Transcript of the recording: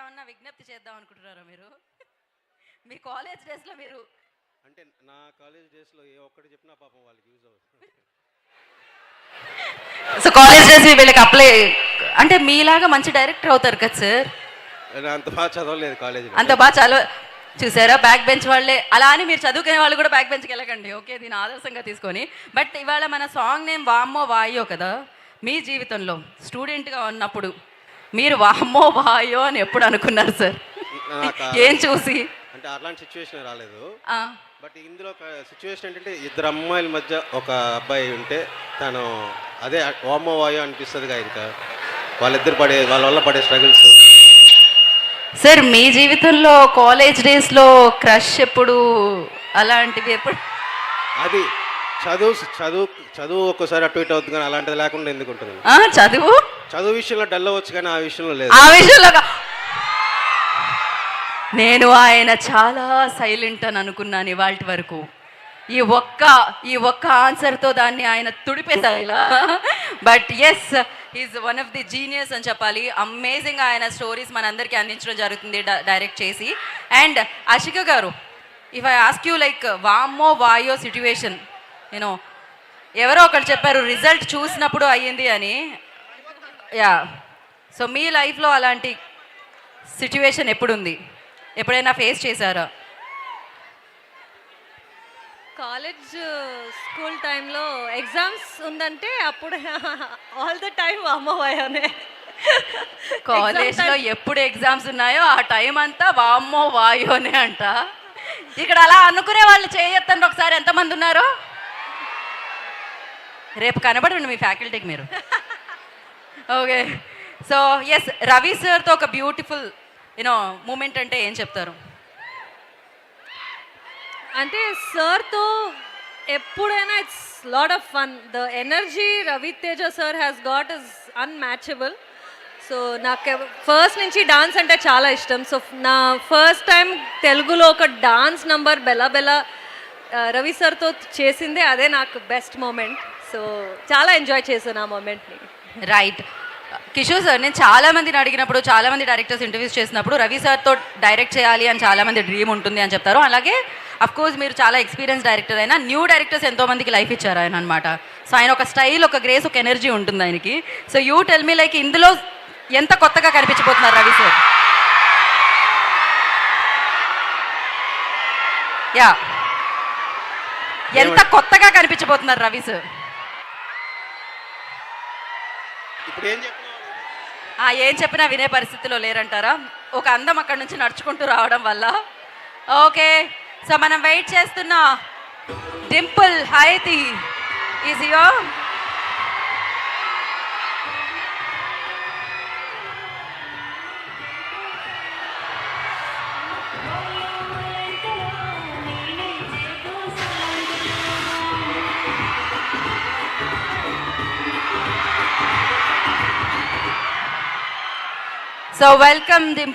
ఏమన్నా విజ్ఞప్తి చేద్దాం అనుకుంటున్నారా మీరు? మీ కాలేజ్ డేస్లో మీరు అంటే నా కాలేజ్ డేస్లో ఏ ఒక్కటి చెప్పినా పాపం వాళ్ళకి యూజ్ అవుతుంది. సో కాలేజ్ డేస్ వీళ్ళకి అప్లై అంటే మీలాగా మంచి డైరెక్టర్ అవుతారు కదా సార్. నేను అంత బాగా చదవలేదు కాలేజీలో. అంత బాగా చదవ చూసారా, బ్యాక్ బెంచ్ వాళ్ళే. అలా అని మీరు చదువుకునే వాళ్ళు కూడా బ్యాక్ బెంచ్కి వెళ్ళకండి, ఓకే, దీని ఆదర్శంగా తీసుకొని. బట్ ఇవాళ మన సాంగ్ నేమ్ వామ్మో వాయో కదా. మీ జీవితంలో స్టూడెంట్గా ఉన్నప్పుడు మీరు వామ్మో వాయో అని ఎప్పుడు అనుకున్నారు సార్? ఏం చూసి? అంటే అలాంటి సిచ్యువేషన్ రాలేదు. ఆ, బట్ ఇందులో ఒక సిచ్యువేషన్ ఏంటంటే ఇద్దరు అమ్మాయిల మధ్య ఒక అబ్బాయి ఉంటే తను అదే వామ్మో వాయో అనిపిస్తుందిగా. ఇంకా వాళ్ళ వల్ల పడే స్ట్రగుల్స్. సార్ మీ జీవితంలో కాలేజ్ డేస్లో క్రష్ ఎప్పుడు, అలాంటివి ఎప్పుడు? అది చదువు ఒక్కసారి అటు ఇటు అవుతుంది కానీ అలాంటిది లేకుండా ఎందుకు ఉంటుంది? చదువు విషయంలో డల్ అవ్వచ్చు కానీ ఆ విషయంలో లేదు. ఆ విషయంలో నేను ఆయన చాలా సైలెంట్ అని అనుకున్నాను ఇవాళ వరకు. ఈ ఒక్క ఆన్సర్తో దాన్ని ఆయన తుడిపేశారు ఇలా. But yes, is one of the genius అని చెప్పాలి. అమేజింగ్ ఆయన స్టోరీస్ మనందరికీ అందించడం జరుగుతుంది డైరెక్ట్ చేసి. అండ్ అషిక గారు, if I ask you like వామ్మో వాయో సిట్యువేషన్, నేను ఎవరో ఒకరు చెప్పారు రిజల్ట్ చూసినప్పుడు అయ్యింది అని. యా, సో మీ లైఫ్లో అలాంటి సిట్యువేషన్ ఎప్పుడుంది, ఎప్పుడైనా ఫేస్ చేశారా? కాలేజ్ స్కూల్ టైంలో ఎగ్జామ్స్ ఉందంటే అప్పుడు ఆల్ ద టైమ్ వామ్మోవాయోనే. కాలేజ్లో ఎప్పుడు ఎగ్జామ్స్ ఉన్నాయో ఆ టైం అంతా వామ్మో వాయోనే అంట. ఇక్కడ అలా అనుకునే వాళ్ళు చేయొద్దండి ఒకసారి, ఎంతమంది ఉన్నారు? రేపు కనబడండి మీ ఫ్యాకల్టీకి మీరు. ఓకే, సో ఎస్, రవి సార్తో ఒక బ్యూటిఫుల్ మూమెంట్ అంటే ఏం చెప్తారు? అంటే సార్తో ఎప్పుడైనా it's lot of fun. The energy Ravi Teja sir has got is unmatchable. So నాకు ఫస్ట్ నుంచి డాన్స్ అంటే చాలా ఇష్టం. సో నా ఫస్ట్ టైం తెలుగులో ఒక డాన్స్ నంబర్ బెలా బెలా రవి సార్తో చేసిందే, అదే నాకు బెస్ట్ మూమెంట్. సో చాలా ఎంజాయ్ చేశాను ఆ మూమెంట్ని. రైట్ కిషోర్ సార్, నేను చాలామందిని అడిగినప్పుడు, చాలామంది డైరెక్టర్స్ ఇంటర్వ్యూస్ చేసినప్పుడు రవి సార్తో డైరెక్ట్ చేయాలి అని చాలామంది డ్రీమ్ ఉంటుంది అని చెప్తారు. అలాగే అఫ్కోర్స్ మీరు చాలా ఎక్స్పీరియన్స్ డైరెక్టర్ అయినా న్యూ డైరెక్టర్స్ ఎంతోమందికి లైఫ్ ఇచ్చారు ఆయన అనమాట. సో ఆయన ఒక స్టైల్, ఒక గ్రేస్, ఒక ఎనర్జీ ఉంటుంది ఆయనకి. So you tell me like ఇందులో ఎంత కొత్తగా కనిపించబోతున్నారు రవి సార్? యా, ఎంత కొత్తగా కనిపించబోతున్నారు రవి సార్? ఏం చెప్పినా వినే పరిస్థితిలో లేరంటారా? ఒక అందం అక్కడి నుంచి నడుచుకుంటూ రావడం వల్ల. ఓకే, సో మనం వెయిట్ చేస్తున్న Dimple Haiti is here. So welcome Dimple.